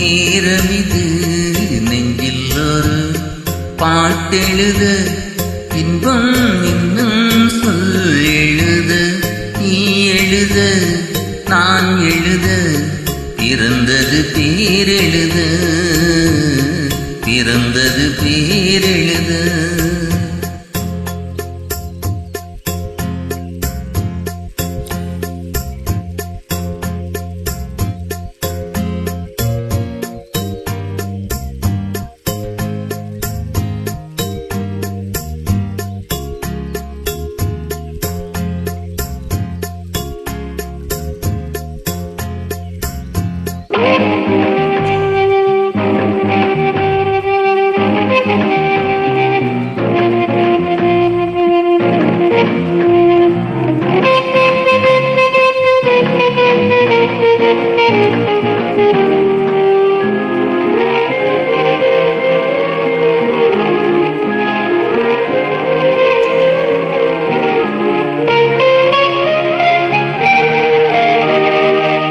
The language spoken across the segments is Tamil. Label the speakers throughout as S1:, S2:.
S1: நேரமிது நெஞ்சில் ஒரு பாட்டெழுத இன்பம் இன்னும் சொல் எழுத நீ எழுத நான் எழுத பிறந்தது பேரெழுத பிறந்தது பேரெழுத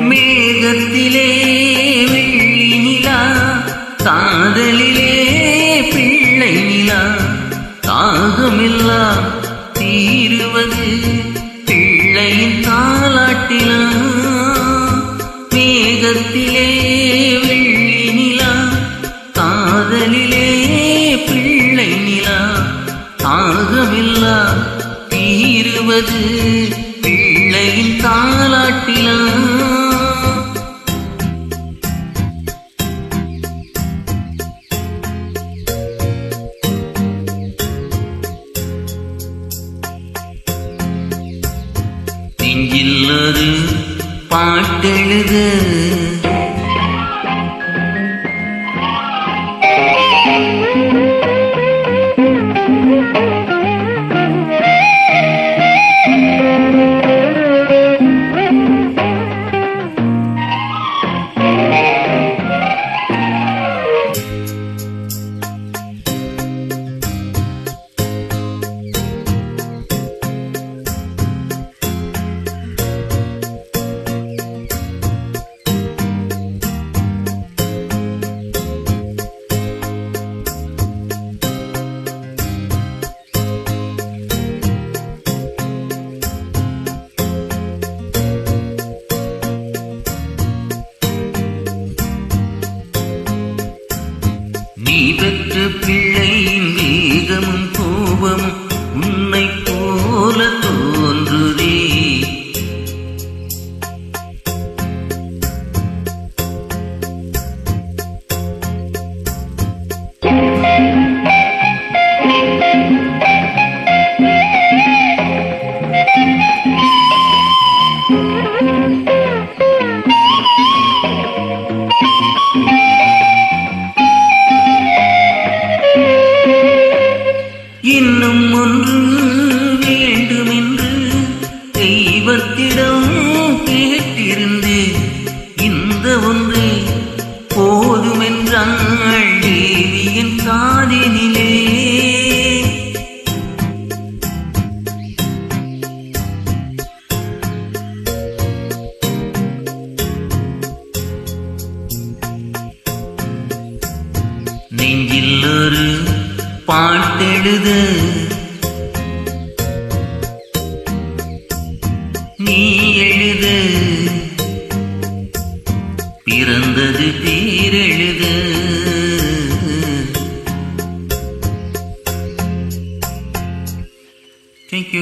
S1: மேகத்திலே வெள்ளி நிலா காதலிலே பிள்ளை நிலா தாகமில்லா தீருவது பிள்ளையின் தாலாட்டிலா மேகத்திலே வெள்ளி நிலா காதலிலே பிள்ளை நிலா தாகமில்லா தீருவது பிள்ளையின் தாலாட்டிலா நெஞ்சில் ஒரு பாட்டெழுத நீ பெற்ற பிள்ளையின் வேகமும் கோபமும் உன்னை போல தோன்றுதே இன்னும் ஒன்று வேண்டுமென்று தெய்வத்திடம் கேட்டிருந்தேன் இந்த ஒன்றே போதுமென்றாள் தேவியின் காதினிலே நெஞ்சில் ஒரு பாட்டெழுத நீ எழுத பிறந்தது